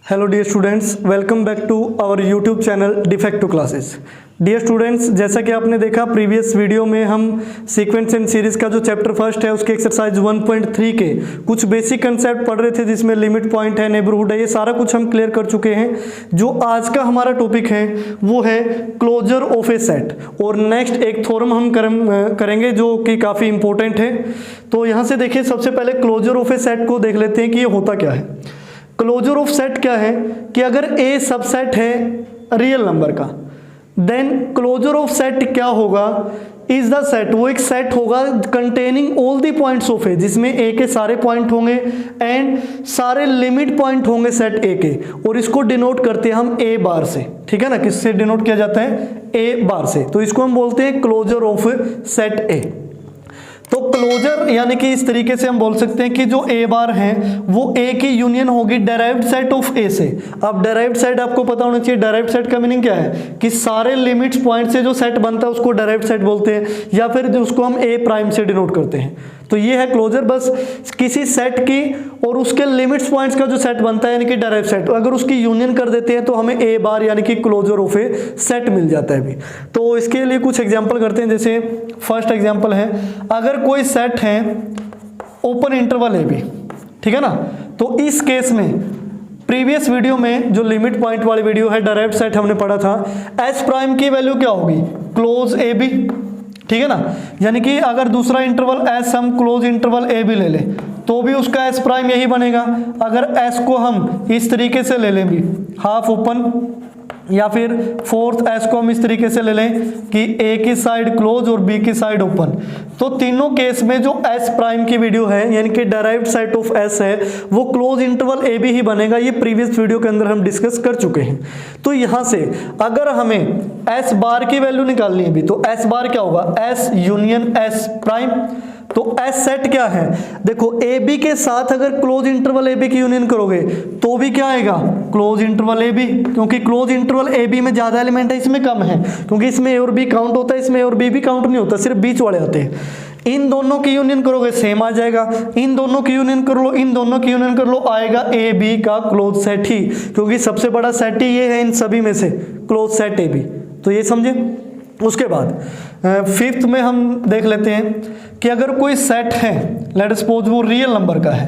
Hello dear students, welcome back to our YouTube channel defacto classes. Dear students, जैसा कि आपने देखा previous video में हम सीक्वेंस एंड सीरीज का जो चैप्टर फर्स्ट है उसके एक्सरसाइज 1.3 के कुछ बेसिक कंसेप्ट पढ़ रहे थे, जिसमें लिमिट पॉइंट है, नेबरहुड है, ये सारा कुछ हम क्लियर कर चुके हैं। जो आज का हमारा टॉपिक है वो है क्लोजर ऑफ ए सेट, और नेक्स्ट एक थ्योरम हम करेंगे जो कि काफ़ी इंपॉर्टेंट है। तो यहाँ से देखिए, सबसे पहले क्लोजर ऑफ ए सेट को देख लेते हैं कि ये होता क्या है। क्लोजर ऑफ सेट क्या है कि अगर ए सबसेट है रियल नंबर का, देन क्लोजर ऑफ सेट क्या होगा, इज द सेट, वो एक सेट होगा containing all the points of A, जिसमें ए के सारे पॉइंट होंगे एंड सारे लिमिट पॉइंट होंगे सेट ए के, और इसको डिनोट करते हैं हम ए बार से। ठीक है ना, किससे डिनोट किया जाता है? ए बार से। तो इसको हम बोलते हैं क्लोजर ऑफ सेट ए। तो क्लोजर यानी कि इस तरीके से हम बोल सकते हैं कि जो ए बार है वो ए की यूनियन होगी डेराइव्ड सेट ऑफ ए से। अब डेराइव्ड सेट आपको पता होना चाहिए, डेराइव्ड सेट का मीनिंग क्या है कि सारे लिमिट्स पॉइंट से जो सेट बनता है उसको डेराइव्ड सेट बोलते हैं, या फिर उसको हम ए प्राइम से डिनोट करते हैं। तो ये है क्लोजर, बस किसी सेट की और उसके लिमिट्स पॉइंट्स का जो सेट बनता है यानी कि डेराइव्ड सेट, अगर उसकी यूनियन कर देते हैं तो हमें ए बार यानी कि क्लोजर ऑफ ए सेट मिल जाता है भी। तो इसके लिए कुछ एग्जांपल करते हैं। जैसे फर्स्ट एग्जांपल है, अगर कोई सेट है ओपन इंटरवल ए बी, ठीक है ना, तो इस केस में प्रीवियस वीडियो में जो लिमिट पॉइंट वाली वीडियो है, डेराइव्ड सेट हमने पढ़ा था, एस प्राइम की वैल्यू क्या होगी? क्लोज ए बी, ठीक है ना। यानी कि अगर दूसरा इंटरवल एस हम क्लोज इंटरवल ए भी ले लें तो भी उसका एस प्राइम यही बनेगा। अगर एस को हम इस तरीके से ले लें भी, हाफ ओपन, या फिर फोर्थ एस को हम इस तरीके से ले लें कि ए की साइड क्लोज और बी की साइड ओपन, तो तीनों केस में जो एस प्राइम की वीडियो है यानी कि डेराइव्ड सेट ऑफ एस है वो क्लोज इंटरवल ए बी ही बनेगा। ये प्रीवियस वीडियो के अंदर हम डिस्कस कर चुके हैं। तो यहां से अगर हमें एस बार की वैल्यू निकालनी है भी, तो एस बार क्या होगा? S union S prime. तो एस सेट क्या है? देखो, ए बी के साथ अगर क्लोज इंटरवल ए बी की यूनियन करोगे तो भी क्या आएगा? क्लोज इंटरवल ए बी, क्योंकि क्लोज इंटरवल ए बी में ज्यादा एलिमेंट है, इसमें कम है, क्योंकि इसमें ए और बी काउंट होता है, इसमें ए और बी भी काउंट नहीं होता, सिर्फ बीच वाले आते हैं। इन दोनों की यूनियन करोगे सेम आ जाएगा, इन दोनों की यूनियन कर लो, इन दोनों की यूनियन कर लो, आएगा ए बी का क्लोज सेट ही, क्योंकि सबसे बड़ा सेट ही ये है इन सभी में से, क्लोज सेट ए बी। तो ये समझे। उसके बाद फिफ्थ में हम देख लेते हैं कि अगर कोई सेट है, लेट सपोज वो रियल नंबर का है,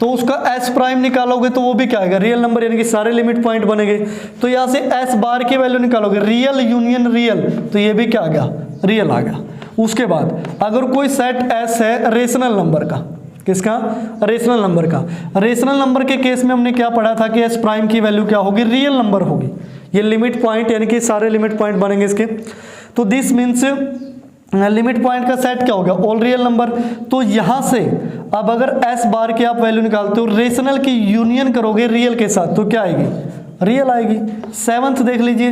तो उसका एस प्राइम निकालोगे तो वो भी क्या आएगा? रियल नंबर, यानी कि सारे लिमिट पॉइंट बनेंगे। तो यहाँ से एस बार की वैल्यू निकालोगे, रियल यूनियन रियल, तो ये भी क्या आ गया? रियल आ गया। उसके बाद अगर कोई सेट एस है रेशनल नंबर का, किसका? रेशनल नंबर का। रेशनल नंबर के केस में हमने क्या पढ़ा था कि एस प्राइम की वैल्यू क्या होगी? रियल नंबर होगी। ये लिमिट पॉइंट यानी कि सारे लिमिट पॉइंट बनेंगे इसके। तो दिस मीन्स लिमिट पॉइंट का सेट क्या हो गया? All real number. तो यहां से अब अगर एस बार की आप वैल्यू निकालते हो, रेशनल की यूनियन करोगे रियल के साथ, तो क्या आएगी? रियल आएगी। सेवंथ देख लीजिए,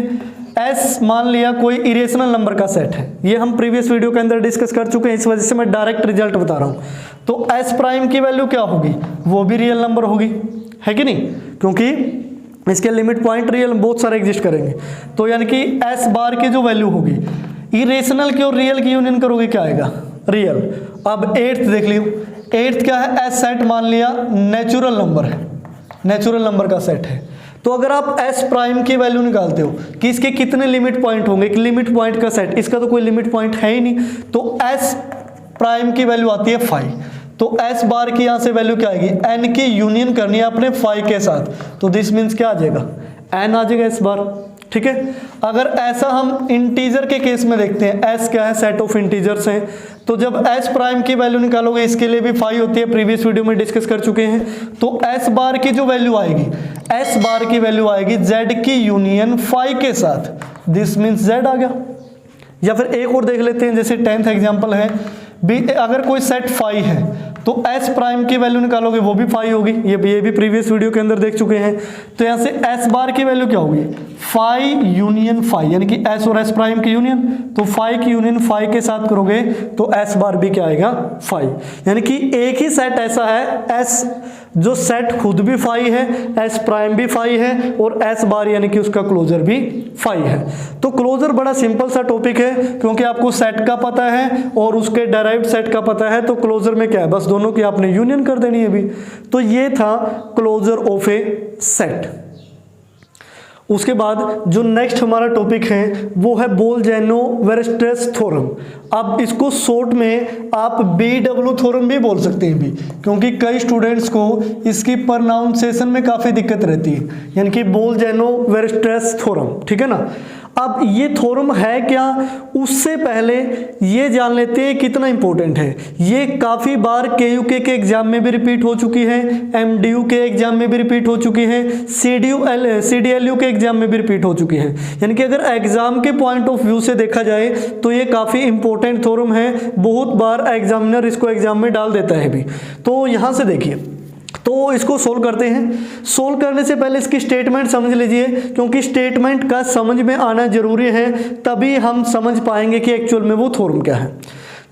एस मान लिया कोई इरेशनल नंबर का सेट है, ये हम प्रीवियस वीडियो के अंदर डिस्कस कर चुके हैं, इस वजह से मैं डायरेक्ट रिजल्ट बता रहा हूं। तो एस प्राइम की वैल्यू क्या होगी? वो भी रियल नंबर होगी, है कि नहीं, क्योंकि इसके लिमिट पॉइंट रियल बहुत सारे एग्जिस्ट करेंगे। तो यानी कि एस बार की जो वैल्यू होगी, इरेशनल की और रियल की यूनियन करोगे, क्या आएगा? रियल। अब एट्थ देख लियो, एट्थ क्या है? एस सेट मान लिया नेचुरल नंबर है, नेचुरल नंबर का सेट है। तो अगर आप एस प्राइम की वैल्यू निकालते हो कि इसके कितने लिमिट पॉइंट होंगे, कि लिमिट पॉइंट का सेट, इसका तो कोई लिमिट पॉइंट है ही नहीं, तो एस प्राइम की वैल्यू आती है 5। तो एस बार की यहां से वैल्यू क्या आएगी? एन की यूनियन करनी है अपने 5 के साथ, तो दिस मीन्स क्या आ जाएगा? एन आ जाएगा एस बार। ठीक है। अगर ऐसा हम इंटीजर के केस में देखते हैं, एस क्या है? सेट ऑफ इंटीजर्स हैं, तो जब एस प्राइम की वैल्यू निकालोगे, इसके लिए भी 5 होती है, प्रीवियस वीडियो में डिस्कस कर चुके हैं। तो एस बार की जो वैल्यू आएगी, एस बार की वैल्यू आएगी जेड की यूनियन 5 के साथ, दिस मीन्स जेड आ गया। या फिर एक और देख लेते हैं, जैसे 10th एग्जाम्पल है, अगर कोई सेट 5 है तो एस प्राइम की वैल्यू निकालोगे वो भी 5 होगी, ये भी प्रीवियस वीडियो के अंदर देख चुके हैं। तो यहां से एस बार की वैल्यू क्या होगी? 5 यूनियन 5, यानी कि एस और एस प्राइम की यूनियन, तो 5 की यूनियन 5 के साथ करोगे तो एस बार भी क्या आएगा? 5। यानी कि एक ही सेट ऐसा है, एस जो सेट खुद भी 5 है, एस प्राइम भी 5 है, और एस बार यानी कि उसका क्लोजर भी 5 है। तो क्लोजर बड़ा सिंपल सा टॉपिक है, क्योंकि आपको सेट का पता है और उसके डेराइव्ड सेट का पता है, तो क्लोजर में क्या है? बस दोनों की आपने यूनियन कर देनी है भी। तो ये था क्लोजर ऑफ ए सेट। उसके बाद जो नेक्स्ट हमारा टॉपिक है वो है बोल-जेनो-वेरस्ट्रेस थ्योरम। अब इसको शॉर्ट में आप BW थ्योरम भी बोल सकते हैं भी, क्योंकि कई स्टूडेंट्स को इसकी प्रोनाउंसिएशन में काफ़ी दिक्कत रहती है, यानी कि बोल-जेनो-वेरस्ट्रेस थ्योरम, ठीक है ना। अब ये थ्योरम है क्या, उससे पहले ये जान लेते हैं कितना इंपॉर्टेंट है। ये काफ़ी बार KUK के एग्जाम में भी रिपीट हो चुकी है, MDU के एग्जाम में भी रिपीट हो चुकी है, CDLU के एग्जाम में भी रिपीट हो चुकी है। यानी कि अगर एग्जाम के पॉइंट ऑफ व्यू से देखा जाए तो ये काफ़ी इंपॉर्टेंट थ्योरम है, बहुत बार एग्जामिनर इसको एग्जाम में डाल देता है भी। तो यहाँ से देखिए, तो इसको सोल्व करते हैं। सोल्व करने से पहले इसकी स्टेटमेंट समझ लीजिए, क्योंकि स्टेटमेंट का समझ में आना जरूरी है, तभी हम समझ पाएंगे कि एक्चुअल में वो थ्योरम क्या है।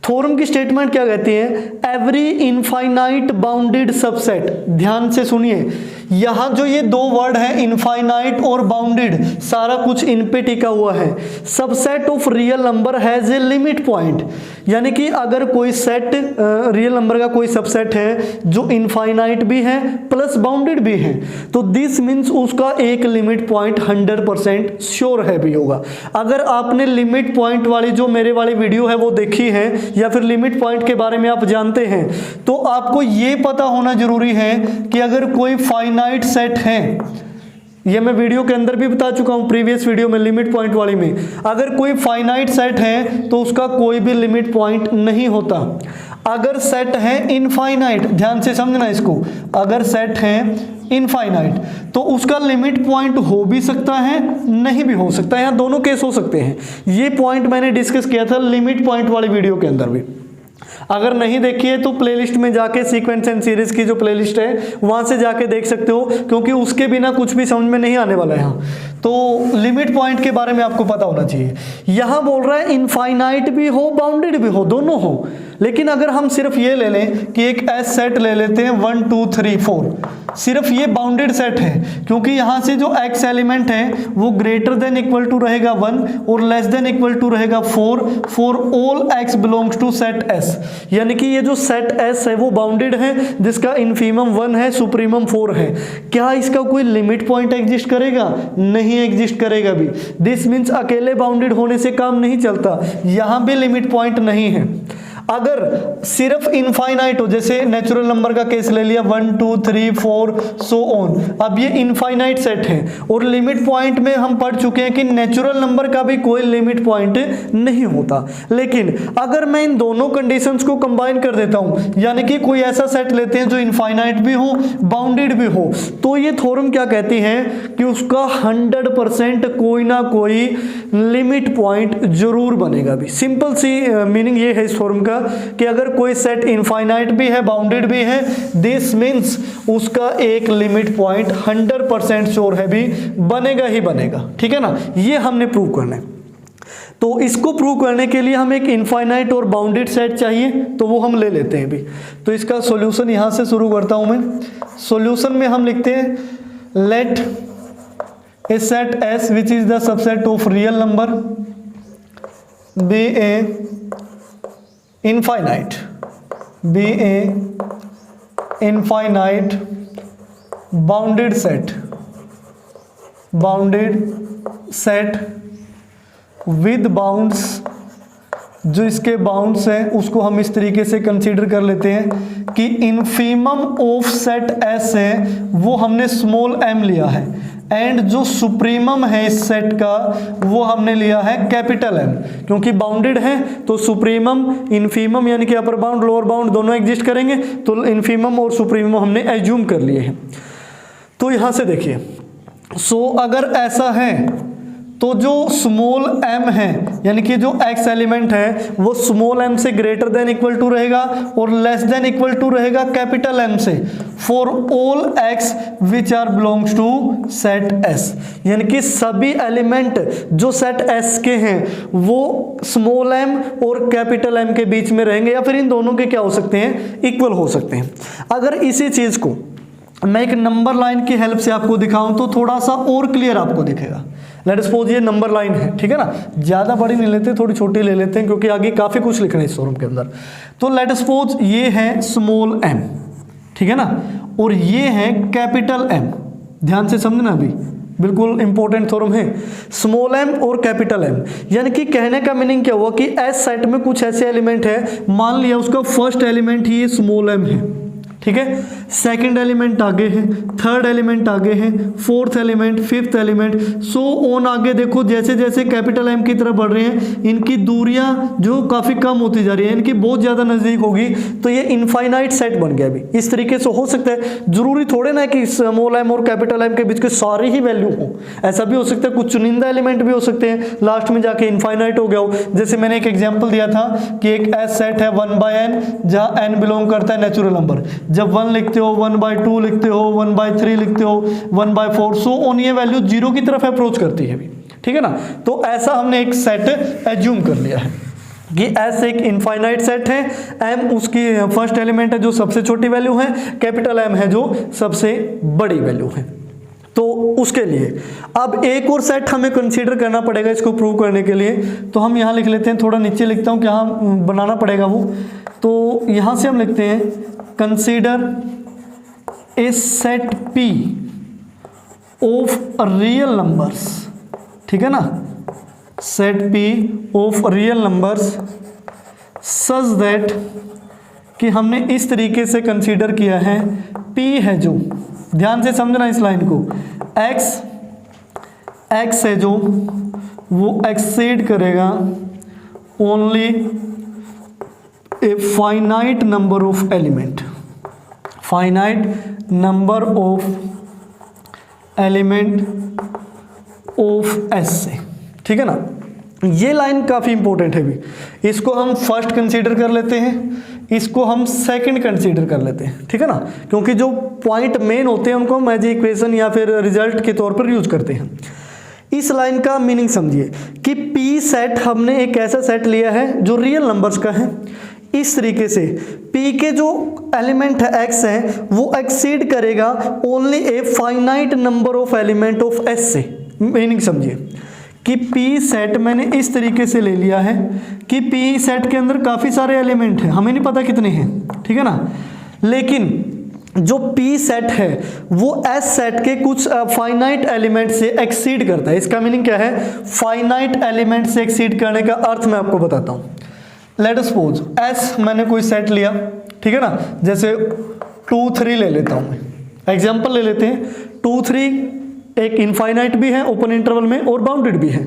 थ्योरम की स्टेटमेंट क्या कहती है, एवरी इनफाइनाइट बाउंडेड सबसेट, ध्यान से सुनिए, यहाँ जो ये दो वर्ड है इनफाइनाइट और बाउंडेड, सारा कुछ इन पे टिका हुआ है। Subset of real number has a limit point, यानी कि अगर कोई सेट रियल नंबर का कोई सबसेट है जो इनफाइनाइट भी है प्लस बाउंडेड भी है, तो दिस मीन्स उसका एक लिमिट पॉइंट 100% श्योर है भी होगा। अगर आपने लिमिट पॉइंट वाली जो मेरे वाली वीडियो है वो देखी है, या फिर लिमिट पॉइंट के बारे में आप जानते हैं, तो आपको ये पता होना जरूरी है कि अगर कोई फाइनाइट सेट है, ये मैं वीडियो के अंदर भी बता चुका हूं प्रीवियस वीडियो में लिमिट पॉइंट वाली में, अगर कोई फाइनाइट सेट है तो उसका कोई भी लिमिट पॉइंट नहीं होता। अगर सेट है इनफाइनाइट, ध्यान से समझना इसको, अगर सेट है इनफाइनाइट तो उसका लिमिट पॉइंट हो भी सकता है, नहीं भी हो सकता है, यहाँ दोनों केस हो सकते हैं। ये पॉइंट मैंने डिस्कस किया था लिमिट पॉइंट वाली वीडियो के अंदर भी, अगर नहीं देखी है तो प्लेलिस्ट में जाके सीक्वेंस एंड सीरीज की जो प्लेलिस्ट है वहां से जाके देख सकते हो, क्योंकि उसके बिना कुछ भी समझ में नहीं आने वाला है यहाँ। तो लिमिट पॉइंट के बारे में आपको पता होना चाहिए। यहाँ बोल रहा है इनफाइनाइट भी हो बाउंडेड भी हो, दोनों हो, लेकिन अगर हम सिर्फ ये ले लें कि एक एस सेट ले लेते हैं 1 2 3 4, सिर्फ ये बाउंडेड सेट है, क्योंकि यहाँ से जो एक्स एलिमेंट है वो ग्रेटर देन इक्वल टू रहेगा 1 और लेस देन इक्वल टू रहेगा 4 for all x belongs to set S, यानी कि ये जो सेट एस है वो बाउंडेड है, जिसका इनफीमम 1 है, सुप्रीमम 4 है। क्या इसका कोई लिमिट पॉइंट एग्जिस्ट करेगा? नहीं एग्जिस्ट करेगा भी। दिस मीन्स अकेले बाउंडेड होने से काम नहीं चलता, यहाँ भी लिमिट पॉइंट नहीं है। अगर सिर्फ इनफाइनाइट हो, जैसे नेचुरल नंबर का केस ले लिया 1 2 3 4 सो ऑन, अब ये इनफाइनाइट सेट है और लिमिट पॉइंट में हम पढ़ चुके हैं कि नेचुरल नंबर का भी कोई लिमिट पॉइंट नहीं होता। लेकिन अगर मैं इन दोनों कंडीशंस को कंबाइन कर देता हूं, यानी कि कोई ऐसा सेट लेते हैं जो इनफाइनाइट भी हो बाउंडेड भी हो, तो ये थ्योरम क्या कहती है कि उसका 100% कोई ना कोई लिमिट पॉइंट जरूर बनेगा भी। सिंपल सी मीनिंग ये है इस थ्योरम का कि अगर कोई सेट इनफाइनाइट भी है बाउंडेड भी है, दिस मीन्स उसका एक लिमिट पॉइंट 100% श्योर है भी, बनेगा ही बनेगा। ठीक है ना, ये हमने प्रूव करना है। तो इसको प्रूव करने के लिए हमें एक इनफाइनाइट और बाउंडेड सेट चाहिए, तो वो हम ले लेते हैं भी। तो इसका सॉल्यूशन यहां से शुरू करता हूं मैं। सॉल्यूशन में हम लिखते हैं let a set S which is the subset of real number be a infinite, be a infinite bounded set with bounds, जो इसके बाउंड्स हैं उसको हम इस तरीके से कंसीडर कर लेते हैं कि इनफीमम ऑफ सेट एस है वो हमने स्मॉल m लिया है, एंड जो सुप्रीमम है इस सेट का वो हमने लिया है कैपिटल M, क्योंकि बाउंडेड है तो सुप्रीमम इनफीमम यानी कि अपर बाउंड लोअर बाउंड दोनों एग्जिस्ट करेंगे, तो इनफीमम और सुप्रीमम हमने एज्यूम कर लिए हैं। तो यहां से देखिए, सो अगर ऐसा है तो जो स्मॉल m है यानी कि जो x एलिमेंट है वो स्मॉल m से ग्रेटर देन इक्वल टू रहेगा और लेस देन इक्वल टू रहेगा कैपिटल M से, for all x which are belongs to set S, यानी कि सभी एलिमेंट जो सेट S के हैं वो स्मॉल m और कैपिटल M के बीच में रहेंगे, या फिर इन दोनों के क्या हो सकते हैं, इक्वल हो सकते हैं। अगर इसी चीज को मैं एक नंबर लाइन की हेल्प से आपको दिखाऊं तो थोड़ा सा और क्लियर आपको दिखेगा। लेट सपोज ये नंबर लाइन है, ठीक है ना, ज्यादा बड़ी नहीं लेते, थोड़ी छोटी ले लेते हैं क्योंकि आगे काफी कुछ लिखना है इस थ्योरम के अंदर। तो लेट सपोज ये है स्मॉल m, ठीक है ना, और ये है कैपिटल M, ध्यान से समझना अभी, बिल्कुल इंपॉर्टेंट थ्योरम है। स्मॉल एम और कैपिटल एम, यानी कि कहने का मीनिंग क्या हुआ कि एस सेट में कुछ ऐसे एलिमेंट है, मान लिया उसका फर्स्ट एलिमेंट ही ये स्मॉल एम है, ठीक है, सेकंड एलिमेंट आगे है, थर्ड एलिमेंट आगे है, fourth element, fifth element, so on आगे देखो जैसे जैसे कैपिटल एम की तरफ बढ़ रहे हैं इनकी दूरियां जो काफ़ी कम होती जा रही है, इनकी बहुत ज़्यादा नज़दीक होगी, तो ये इनफाइनाइट सेट बन गया। अभी इस तरीके से हो सकता है, जरूरी थोड़े ना कि स्मॉल एम और कैपिटल एम के बीच के सारे ही वैल्यू हो, ऐसा भी हो सकता है कुछ चुनिंदा एलिमेंट भी हो सकते हैं लास्ट में जाके इनफाइनाइट हो गया हो। जैसे मैंने एक एग्जाम्पल दिया था कि एक एस सेट है 1/n जहाँ n बिलोंग करता है नेचुरल नंबर, जब 1 लिखते हो, 1/2 लिखते हो, 1/3 लिखते हो, 1/4, सो ऑन ये वैल्यू 0 की तरफ अप्रोच करती है अभी, ठीक है ना। तो ऐसा हमने एक सेट एज्यूम कर लिया है कि एस एक इनफाइनाइट सेट है, एम उसकी फर्स्ट एलिमेंट है जो सबसे छोटी वैल्यू है, कैपिटल एम है जो सबसे बड़ी वैल्यू है। तो उसके लिए अब एक और सेट हमें कंसीडर करना पड़ेगा इसको प्रूव करने के लिए, तो हम यहाँ लिख लेते हैं, थोड़ा नीचे लिखता हूँ, यहाँ बनाना पड़ेगा वो, तो यहाँ से हम लिखते हैं consider a set P of real numbers, ठीक है ना, set P of real numbers such that कि हमने इस तरीके से कंसीडर किया है, P है जो, ध्यान से समझना इस लाइन को, x है जो वो एक्सीड करेगा only a finite number of element, finite number of element of S से, ठीक है ना। ये लाइन काफ़ी इंपॉर्टेंट है, भी इसको हम फर्स्ट कंसीडर कर लेते हैं, इसको हम सेकंड कंसीडर कर लेते हैं, ठीक है ना, क्योंकि जो पॉइंट मेन होते हैं उनको हम एज इक्वेशन या फिर रिजल्ट के तौर पर यूज करते हैं। इस लाइन का मीनिंग समझिए कि P सेट हमने एक ऐसा सेट लिया है जो रियल नंबर्स का है, इस तरीके से P के जो एलिमेंट है x है वो एक्सीड करेगा only a finite number of element of S से। मीनिंग समझिए कि P सेट मैंने इस तरीके से ले लिया है कि P सेट के अंदर काफ़ी सारे एलिमेंट हैं, हमें नहीं पता कितने हैं, ठीक है ना, लेकिन जो P सेट है वो S सेट के कुछ फाइनाइट एलिमेंट से एक्सीड करता है। इसका मीनिंग क्या है, फाइनाइट एलिमेंट से एक्सीड करने का अर्थ मैं आपको बताता हूँ। लेट अस सपोज S मैंने कोई सेट लिया, ठीक है ना, जैसे 2 3 ले लेता हूँ मैं, एग्जाम्पल ले लेते हैं, 2 3 एक इनफाइनाइट भी है ओपन इंटरवल में और बाउंडेड भी है।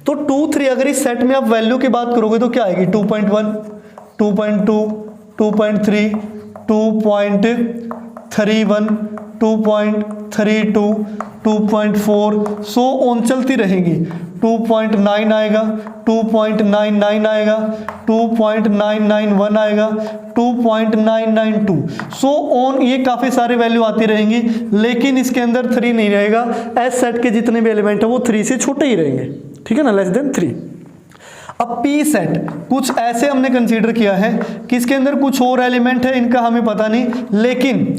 तो 2 3 अगर इस सेट में आप वैल्यू की बात करोगे तो क्या आएगी, 2.1 2.2 2.3 2.31 2.32 2.4 सो ऑन चलती रहेगी, 2.9 आएगा, 2.99 आएगा, 2.991 आएगा, 2.992 सो ऑन, ये काफ़ी सारे वैल्यू आती रहेंगी, लेकिन इसके अंदर 3 नहीं रहेगा। एस सेट के जितने भी एलिमेंट है वो 3 से छोटे ही रहेंगे, ठीक है ना, लेस देन 3। अब P सेट कुछ ऐसे हमने कंसीडर किया है कि इसके अंदर कुछ और एलिमेंट है, इनका हमें पता नहीं, लेकिन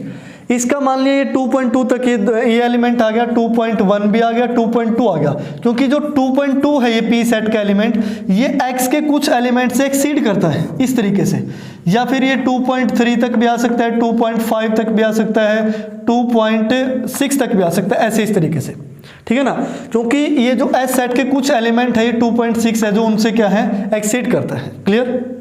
इसका मान लिया ये 2.2 तक ये एलिमेंट आ गया, 2.1 भी आ गया, 2.2 आ गया, क्योंकि जो 2.2 है ये P सेट का एलिमेंट ये X के कुछ एलिमेंट से एक्सीड करता है इस तरीके से, या फिर ये 2.3 तक भी आ सकता है, 2.5 तक भी आ सकता है, 2.6 तक भी आ सकता है, ऐसे इस तरीके से, ठीक है ना, क्योंकि ये जो S सेट के कुछ एलिमेंट है ये 2.6 है जो उनसे क्या है, एक्सीड करता है। क्लियर,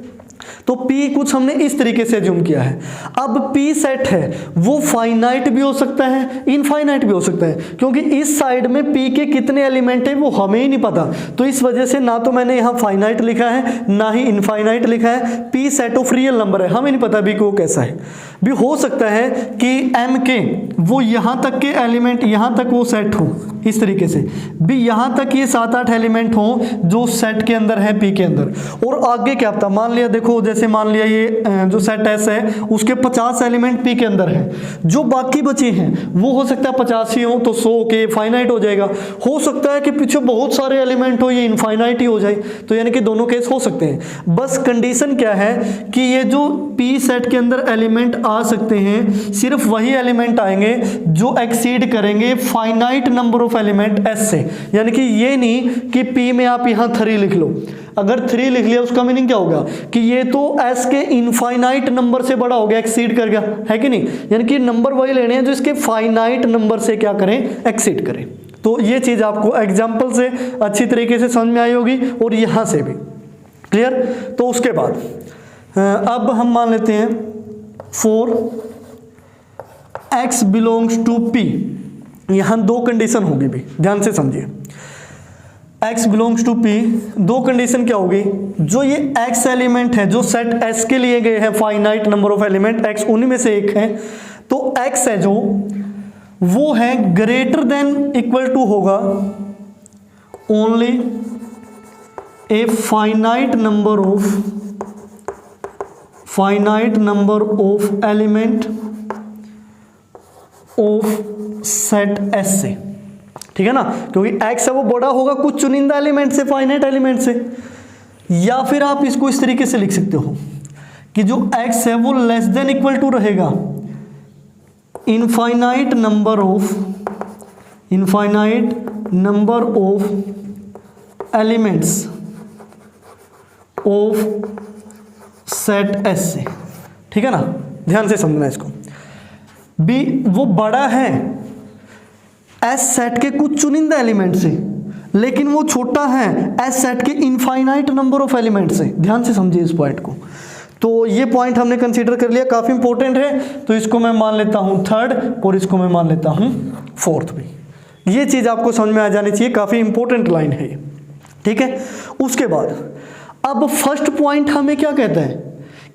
तो P कुछ हमने इस तरीके से अज्यूम किया है। अब P सेट है वो फाइनाइट भी हो सकता है, इनफाइनाइट भी हो सकता है, क्योंकि इस साइड में P के कितने एलिमेंट है वो हमें ही नहीं पता, तो इस वजह से ना तो मैंने यहाँ फाइनाइट लिखा है ना ही इनफाइनाइट लिखा है। P set of real number है, हमें नहीं पता भी कि वो कैसा है। भी हो सकता है कि M के वो यहाँ तक के एलिमेंट, यहाँ तक वो सेट हो इस तरीके से, भी यहाँ तक ये 7-8 एलिमेंट हो जो सेट के अंदर है P के अंदर, और आगे क्या पता, मान लिया देखो जैसे मान लिया ये जो सेट S है उसके 50 एलिमेंट P के अंदर है, जो बाकी बचे हैं वो हो सकता है 50 ही हो तो 100 के फाइनाइट हो जाएगा, हो सकता है कि पीछे बहुत सारे एलिमेंट हो ये इनफाइनाइट ही हो जाए, तो यानी कि दोनों केस हो सकते हैं। बस कंडीशन क्या है कि ये जो P सेट के अंदर एलिमेंट आ सकते हैं सिर्फ वही एलिमेंट आएंगे जो एक्सीड करेंगे finite number of element S से, यानी कि ये नहीं कि P में आप यहाँ 3 लिख लो, अगर 3 लिख लिया उसका मीनिंग क्या होगा कि ये तो S के इनफाइनाइट नंबर से बड़ा हो गया, एक्सीड कर गया, है कि नहीं, यानी कि नंबर वही लेने हैं जो इसके फाइनाइट नंबर से क्या करें, एक्सीड करें। तो ये चीज़ आपको एग्जाम्पल से अच्छी तरीके से समझ में आई होगी और यहाँ से भी। क्लियर? तो उसके बाद अब हम मान लेते हैं for x belongs to p, यहाँ दो कंडीशन होगी भी, ध्यान से समझिए। x बिलोंग्स टू p, दो कंडीशन क्या होगी? जो ये x एलिमेंट है जो सेट S के लिए गए हैं, finite number of element, x उन्हीं में से एक है, तो x है जो वो है ग्रेटर देन इक्वल टू होगा only a finite number of element of set S से। ठीक है ना, क्योंकि x है वो बड़ा होगा कुछ चुनिंदा एलिमेंट से, फाइनाइट एलिमेंट से। या फिर आप इसको इस तरीके से लिख सकते हो कि जो x है वो लेस देन इक्वल टू रहेगा infinite number of elements of set S से। ठीक है ना, ध्यान से समझना इसको। b वो बड़ा है S सेट के कुछ चुनिंदा एलिमेंट से, लेकिन वो छोटा है S सेट के इनफाइनाइट नंबर ऑफ एलिमेंट से। ध्यान से समझिए इस पॉइंट को। तो ये पॉइंट हमने कंसीडर कर लिया, काफी इंपॉर्टेंट है, तो इसको मैं मान लेता हूं थर्ड और इसको मैं मान लेता हूं फोर्थ भी। ये चीज आपको समझ में आ जानी चाहिए, काफी इंपॉर्टेंट लाइन है ये। ठीक है, उसके बाद अब फर्स्ट पॉइंट हमें क्या कहता है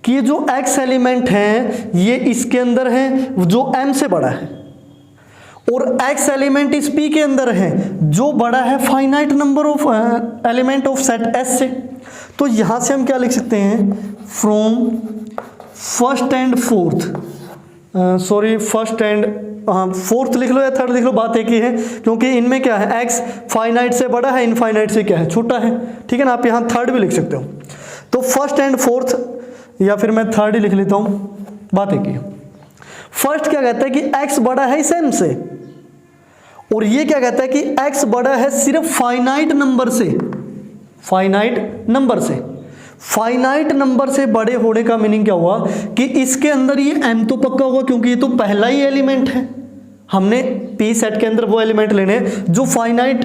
कि ये जो x एलिमेंट है ये इसके अंदर है जो m से बड़ा है, और x एलिमेंट इस p के अंदर है जो बड़ा है finite number of element of set S से। तो यहां से हम क्या लिख सकते हैं? From first and fourth, fourth लिख लो या थर्ड लिख लो, बात एक ही है, क्योंकि इनमें क्या है x फाइनाइट से बड़ा है, इनफाइनाइट से क्या है, छोटा है। ठीक है ना, आप यहां थर्ड भी लिख सकते हो। तो फर्स्ट एंड फोर्थ, या फिर मैं थर्ड ही लिख लेता हूं, बात एक ही है। फर्स्ट क्या कहता है कि x बड़ा है इस m से, और ये क्या कहता है कि x बड़ा है सिर्फ फाइनाइट नंबर से। फाइनाइट नंबर से बड़े होने का मीनिंग क्या हुआ कि इसके अंदर ये m तो पक्का होगा, क्योंकि ये तो पहला ही एलिमेंट है। हमने p सेट के अंदर वो एलिमेंट लेने जो फाइनाइट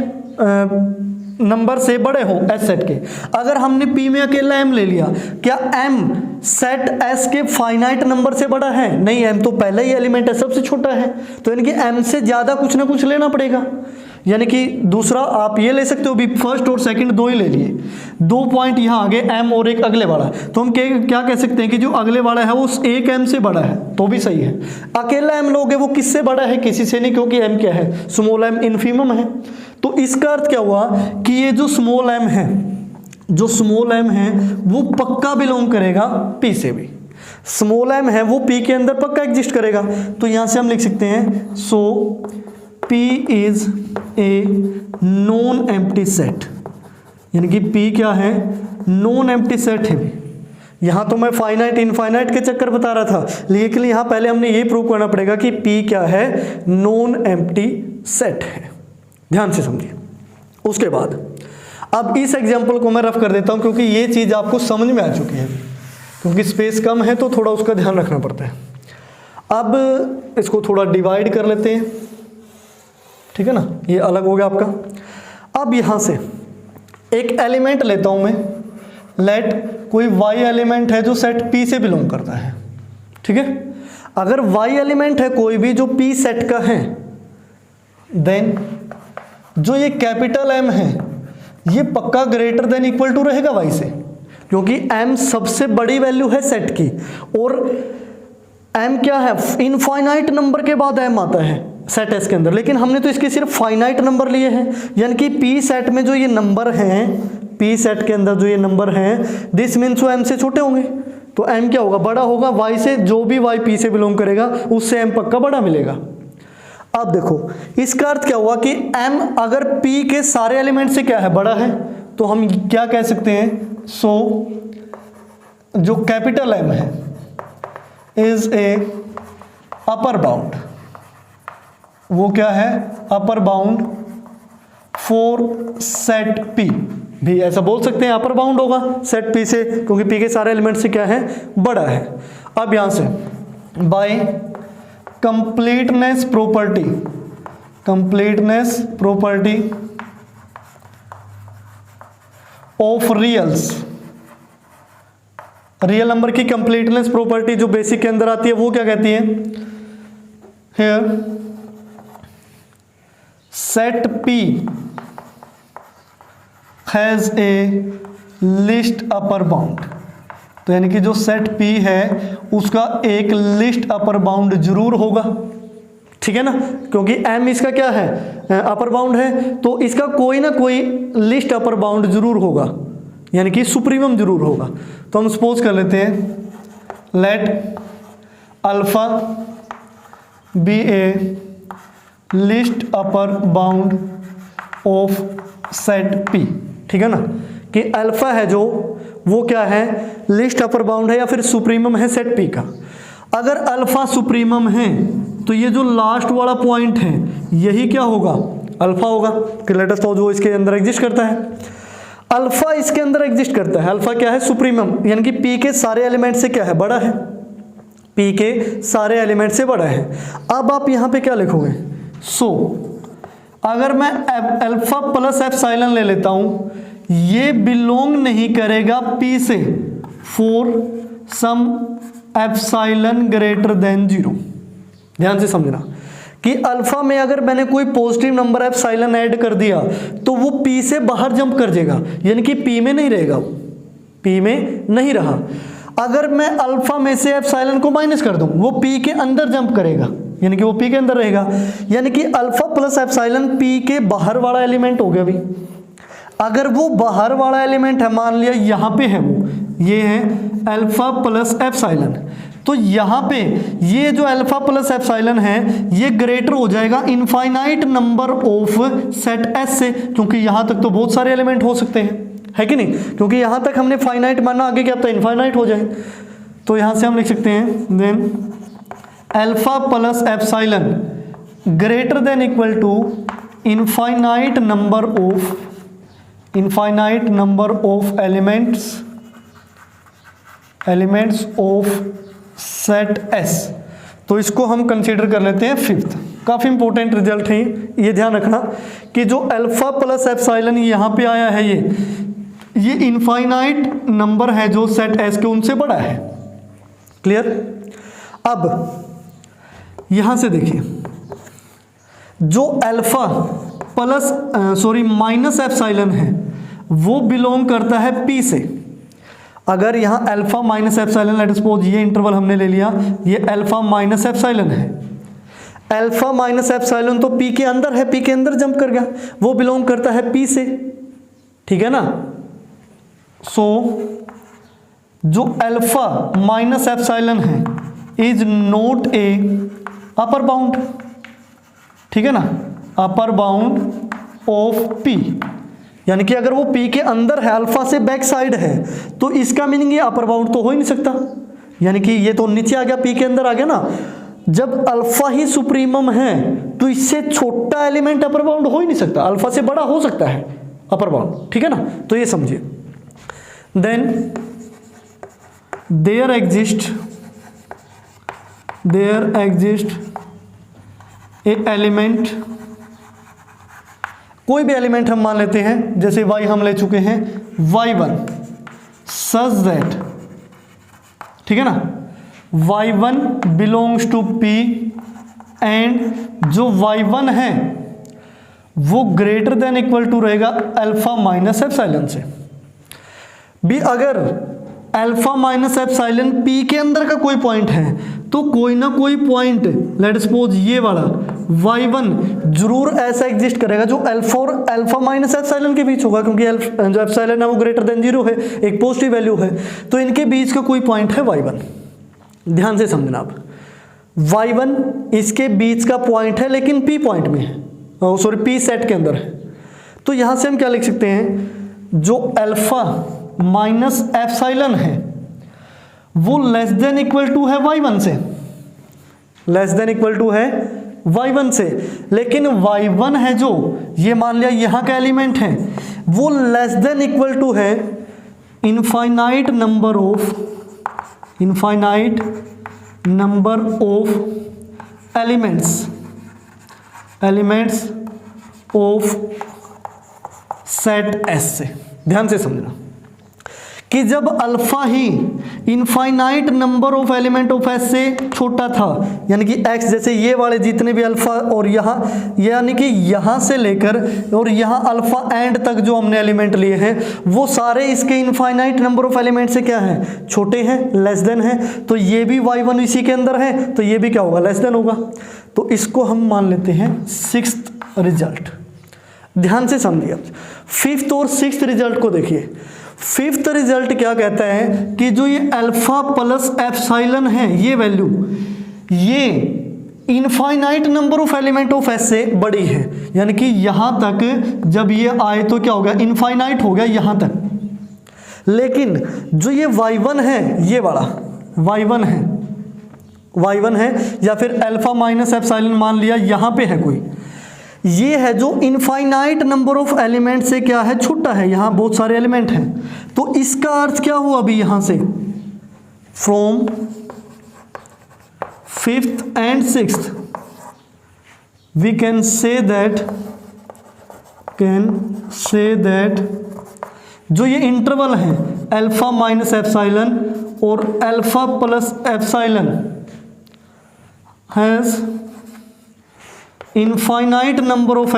नंबर से बड़े हो S सेट के। अगर हमने p में अकेला m ले लिया, क्या m सेट S के फाइनाइट नंबर से बड़ा है? नहीं, m तो पहला ही एलिमेंट है, सबसे छोटा है, तो यानी कि m से ज्यादा कुछ ना कुछ लेना पड़ेगा। यानी कि दूसरा आप ये ले सकते हो भी, फर्स्ट और सेकंड दो ही ले लिए, दो पॉइंट यहाँ आगे m और एक अगले वाला, तो हम क्या कह सकते हैं कि जो अगले वाला है वो एक m से बड़ा है, तो भी सही है। अकेला m लोगे वो किससे बड़ा है? किसी से नहीं, क्योंकि m क्या है? स्मॉल m इनफीमम है। तो इसका अर्थ क्या हुआ कि ये जो स्मॉल m है वो पक्का बिलोंग करेगा p से भी। स्मॉल m है वो p के अंदर पक्का एग्जिस्ट करेगा। तो यहां से हम लिख सकते हैं सो p is a non empty set, यानी कि p क्या है? नॉन एम्प्टी सेट है भी। यहां तो मैं फाइनाइट इनफाइनाइट के चक्कर बता रहा था, लेकिन यहां पहले हमने ये प्रूव करना पड़ेगा कि p क्या है? नॉन एम्प्टी सेट है। ध्यान से समझिए। उसके बाद अब इस एग्जांपल को मैं रफ कर देता हूं, क्योंकि ये चीज आपको समझ में आ चुकी है, क्योंकि स्पेस कम है तो थोड़ा उसका ध्यान रखना पड़ता है। अब इसको थोड़ा डिवाइड कर लेते हैं। ठीक है ना, ये अलग हो गया आपका। अब यहां से एक एलिमेंट लेता हूं मैं, लेट कोई y एलिमेंट है जो सेट p से बिलोंग करता है। ठीक है, अगर y एलिमेंट है कोई भी जो p सेट का है, देन जो ये कैपिटल M है ये पक्का ग्रेटर देन इक्वल टू रहेगा y से, क्योंकि m सबसे बड़ी वैल्यू है सेट की, और m क्या है? इनफाइनाइट नंबर के बाद m आता है सेट S के अंदर, लेकिन हमने तो इसके सिर्फ फाइनाइट नंबर लिए हैं, यानी कि p सेट में जो ये नंबर हैं, p सेट के अंदर जो ये नंबर हैं, दिस मीन्स वो m से छोटे होंगे, तो m क्या होगा? बड़ा होगा y से। जो भी y p से बिलोंग करेगा उससे m पक्का बड़ा मिलेगा। अब देखो इसका अर्थ क्या हुआ कि m अगर p के सारे एलिमेंट से क्या है? बड़ा है, तो हम क्या कह सकते हैं? सो जो कैपिटल M है इज ए अपर बाउंड, वो क्या है? Upper bound for set p भी ऐसा बोल सकते हैं, अपर बाउंड होगा सेट p से, क्योंकि p के सारे एलिमेंट से क्या है? बड़ा है। अब यहां से by completeness property completeness property of reals. Real number की कंप्लीटनेस प्रॉपर्टी जो बेसिक के अंदर आती है वो क्या कहती है? Here set P has a least upper bound. तो यानी कि जो सेट P है उसका एक लिस्ट अपर बाउंड जरूर होगा, ठीक है ना, क्योंकि M इसका क्या है? अपर बाउंड है, तो इसका कोई ना कोई लिस्ट अपर बाउंड जरूर होगा, यानी कि सुप्रीमम जरूर होगा। तो हम सपोज कर लेते हैं let alpha be a least upper bound of set P, ठीक है ना, कि अल्फा है जो वो क्या है? लिस्ट अपर बाउंड है या फिर सुप्रीमम है सेट P का। अगर अल्फा सुप्रीमम है तो ये जो लास्ट वाला पॉइंट है यही क्या होगा? अल्फा होगा। कि लेट अस सपोज जो इसके अंदर एग्जिस्ट करता है, अल्फा इसके अंदर एग्जिस्ट करता है। अल्फा क्या है? सुप्रीमम, यानी कि P के सारे एलिमेंट से क्या है? बड़ा है। P के सारे एलिमेंट से बड़ा है। अब आप यहां पे क्या लिखोगे? अगर मैं अल्फा प्लस एप्सिलॉन ले लेता हूं, ये बिलोंग नहीं करेगा P से for some epsilon greater than 0। ध्यान से समझना कि अल्फा में अगर मैंने कोई पॉजिटिव नंबर एप्सिलॉन ऐड कर दिया तो वो P से बाहर जंप कर जाएगा, यानी कि P में नहीं रहेगा, P में नहीं रहा। अगर मैं अल्फा में से एप्सिलॉन को माइनस कर दूं, वो P के अंदर जंप करेगा, यानी कि वो P के अंदर रहेगा। यानी कि अल्फा प्लस एप्सिलॉन P के बाहर वाला एलिमेंट हो गया। भी अगर वो बाहर वाला एलिमेंट है, मान लिया यहाँ पे है, वो ये है अल्फा प्लस एप्सिलॉन, तो यहाँ पे ये जो अल्फा प्लस एप्सिलॉन है ये ग्रेटर हो जाएगा infinite number of set S से, क्योंकि यहाँ तक तो बहुत सारे एलिमेंट हो सकते हैं, है कि नहीं? क्योंकि यहाँ तक हमने फाइनाइट माना, आगे क्या पता इनफाइनाइट हो जाए। तो यहाँ से हम लिख सकते हैं then alpha plus epsilon greater than equal to infinite number of elements of set S। तो इसको हम कंसीडर कर लेते हैं 5th। काफी इंपॉर्टेंट रिजल्ट है ये ध्यान रखना कि जो अल्फा प्लस एप्सिलॉन यहाँ पे आया है ये इनफाइनाइट नंबर है जो सेट S के उनसे बड़ा है। क्लियर? अब यहां से देखिए, जो अल्फा प्लस माइनस एप्सिलॉन है वो बिलोंग करता है P से। अगर यहाँ alpha minus epsilon, let suppose ये इंटरवल हमने ले लिया, ये अल्फा माइनस एप्सिलॉन है। अल्फा माइनस एप्सिलॉन तो P के अंदर है, P के अंदर जंप कर गया, वो बिलोंग करता है P से, ठीक है ना। जो अल्फा माइनस एप्सिलॉन है is not a upper bound, ठीक है ना, अपर बाउंड ऑफ P। यानी कि अगर वो P के अंदर है, अल्फा से बैक साइड है, तो इसका मीनिंग ये अपर बाउंड तो हो ही नहीं सकता, यानी कि ये तो नीचे आ गया, P के अंदर आ गया ना। जब अल्फा ही सुप्रीमम है तो इससे छोटा एलिमेंट अपर बाउंड हो ही नहीं सकता, अल्फा से बड़ा हो सकता है अपर बाउंड, ठीक है ना। तो ये समझिए। Then there exist a element, कोई भी एलिमेंट हम मान लेते हैं, जैसे y हम ले चुके हैं y1 सच दैट, ठीक है ना, y1 belongs to P and जो y1 है वो ग्रेटर देन इक्वल टू रहेगा अल्फा माइनस एप्सिलॉन से। भी अगर अल्फा माइनस एप्सिलॉन P के अंदर का कोई पॉइंट है तो कोई ना कोई पॉइंट, लेट सपोज ये वाला y1 जरूर ऐसा एग्जिस्ट करेगा जो अल्फा और अल्फा माइनस एप्सिलॉन के बीच होगा, क्योंकि जो एप्सिलॉन है वो ग्रेटर देन 0 है, एक पॉजिटिव वैल्यू है, तो इनके बीच का कोई पॉइंट है y1। ध्यान से समझना आप, y1 इसके बीच का पॉइंट है लेकिन P पॉइंट में है, P सेट के अंदर है। तो यहां से हम क्या लिख सकते हैं, जो अल्फा माइनस एप्सिलॉन है वो लेस देन इक्वल टू है y1 से, लेस देन इक्वल टू है y1 से, लेकिन y1 है जो ये मान लिया यहाँ का एलिमेंट है वो लेस देन इक्वल टू है infinite number of elements elements of set S से। ध्यान से समझना कि जब alpha he infinite number of element of S से छोटा था, यानी कि एक्स जैसे ये वाले जितने भी अल्फा और यहाँ यानी कि यहाँ से लेकर और यहाँ अल्फा एंड तक जो हमने एलिमेंट लिए हैं वो सारे इसके इनफाइनाइट नंबर ऑफ एलिमेंट से क्या है, छोटे हैं, लेस देन है। तो ये भी y1 इसी के अंदर है तो ये भी क्या होगा, लेस देन होगा। तो इसको हम मान लेते हैं सिक्स्थ रिजल्ट। ध्यान से समझिए, फिफ्थ और सिक्स्थ रिजल्ट को देखिए। फिफ्थ रिजल्ट क्या कहता है कि जो ये अल्फा प्लस एप्सिलॉन है ये वैल्यू ये infinite number of element of S से बड़ी है, यानी कि यहां तक जब ये आए तो क्या हो गया, इनफाइनाइट हो गया यहां तक। लेकिन जो ये y1 है, ये वाला y1 है या फिर अल्फा माइनस एप्सिलॉन मान लिया, यहां पे है कोई, ये है जो इनफाइनाइट नंबर ऑफ एलिमेंट से क्या है, छोटा है। यहां बहुत सारे एलिमेंट हैं तो इसका अर्थ क्या हुआ, अभी यहां से from fifth and sixth we can say that जो ये इंटरवल है अल्फा माइनस एप्सिलॉन और alpha plus epsilon has infinite number of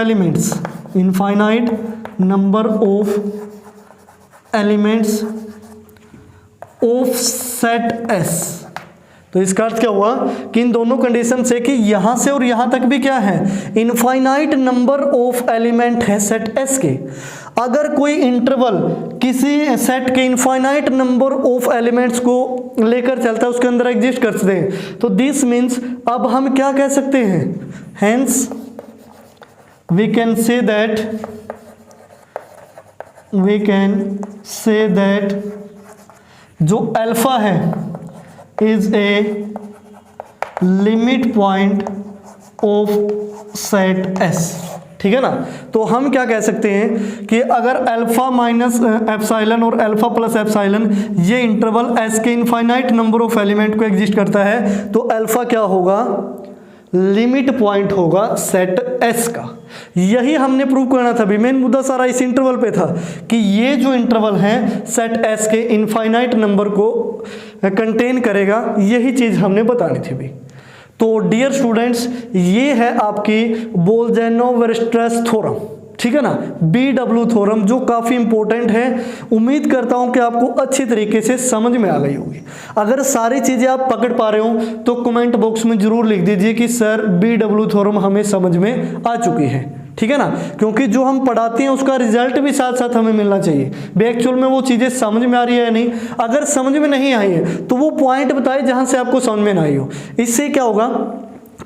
elements of set S. तो इसका अर्थ क्या हुआ कि इन दोनों कंडीशन से कि यहां से और यहां तक भी क्या है, इनफाइनाइट नंबर ऑफ एलिमेंट है सेट एस के। अगर कोई इंटरवल किसी सेट के इनफाइनाइट नंबर ऑफ एलिमेंट्स को लेकर चलता है, उसके अंदर एग्जिस्ट करते हैं, तो दिस मीन्स अब हम क्या कह सकते हैं, hence we can say that जो अल्फा है is a limit point of set S. ठीक है ना। तो हम क्या कह सकते हैं कि अगर अल्फा माइनस एप्सिलॉन और अल्फा प्लस एप्सिलॉन ये इंटरवल एस के इनफाइनाइट नंबर ऑफ एलिमेंट को एग्जिस्ट करता है तो अल्फा क्या होगा, लिमिट पॉइंट होगा सेट एस का। यही हमने प्रूव करना था। भी मेन मुद्दा सारा इस इंटरवल पे था कि ये जो इंटरवल है सेट एस के इनफाइनाइट नंबर को कंटेन करेगा, यही चीज हमने बतानी थी भी। तो डियर स्टूडेंट्स, ये है आपकी बोल्जेनो-वीरस्ट्रैस थ्योरम, ठीक है ना, BW थ्योरम, जो काफ़ी इंपॉर्टेंट है। उम्मीद करता हूं कि आपको अच्छी तरीके से समझ में आ गई होगी। अगर सारी चीज़ें आप पकड़ पा रहे हो तो कमेंट बॉक्स में जरूर लिख दीजिए कि सर BW थ्योरम हमें समझ में आ चुकी है, ठीक है ना। क्योंकि जो हम पढ़ाते हैं उसका रिजल्ट भी साथ साथ हमें मिलना चाहिए। एक्चुअल में वो चीज़ें समझ में आ रही है या नहीं। अगर समझ में नहीं आई है तो वो पॉइंट बताए जहाँ से आपको समझ में ना आई हो। इससे क्या होगा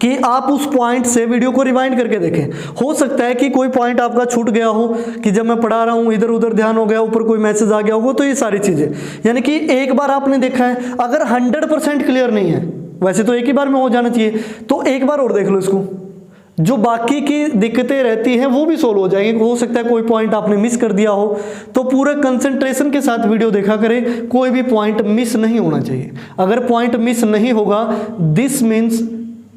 कि आप उस पॉइंट से वीडियो को रिवाइंड करके देखें। हो सकता है कि कोई पॉइंट आपका छूट गया हो, कि जब मैं पढ़ा रहा हूँ इधर उधर ध्यान हो गया, ऊपर कोई मैसेज आ गया होगा। तो ये सारी चीज़ें यानी कि एक बार आपने देखा है, अगर 100% क्लियर नहीं है, वैसे तो एक ही बार में हो जाना चाहिए, तो एक बार और देख लो इसको। जो बाकी की दिक्कतें रहती हैं वो भी सोल्व हो जाएंगी। हो सकता है कोई पॉइंट आपने मिस कर दिया हो, तो पूरे कंसंट्रेशन के साथ वीडियो देखा करें, कोई भी पॉइंट मिस नहीं होना चाहिए। अगर पॉइंट मिस नहीं होगा, दिस मीन्स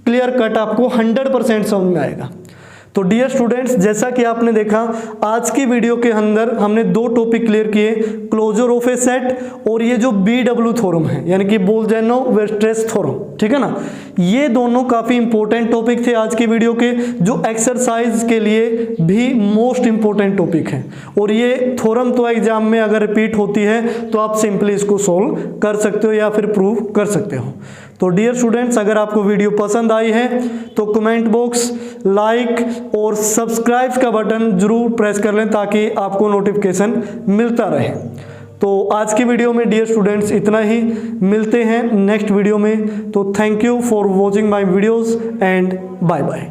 क्लियर कट आपको 100% समझ में आएगा। तो डियर स्टूडेंट्स, जैसा कि आपने देखा आज की वीडियो के अंदर हमने दो टॉपिक क्लियर किए, क्लोजर ऑफ ए सेट और ये जो BW थ्योरम है यानी कि बोल्जेनो-वीरस्ट्रैस थ्योरम, ठीक है ना। ये दोनों काफ़ी इंपॉर्टेंट टॉपिक थे आज की वीडियो के, जो एक्सरसाइज के लिए भी मोस्ट इंपॉर्टेंट टॉपिक है। और ये थ्योरम तो एग्जाम में अगर रिपीट होती है तो आप सिंपली इसको सोल्व कर सकते हो या फिर प्रूव कर सकते हो। तो डियर स्टूडेंट्स, अगर आपको वीडियो पसंद आई है तो कमेंट बॉक्स, लाइक और सब्सक्राइब का बटन जरूर प्रेस कर लें ताकि आपको नोटिफिकेशन मिलता रहे। तो आज की वीडियो में डियर स्टूडेंट्स इतना ही, मिलते हैं नेक्स्ट वीडियो में। तो thank you for watching my videos and bye bye.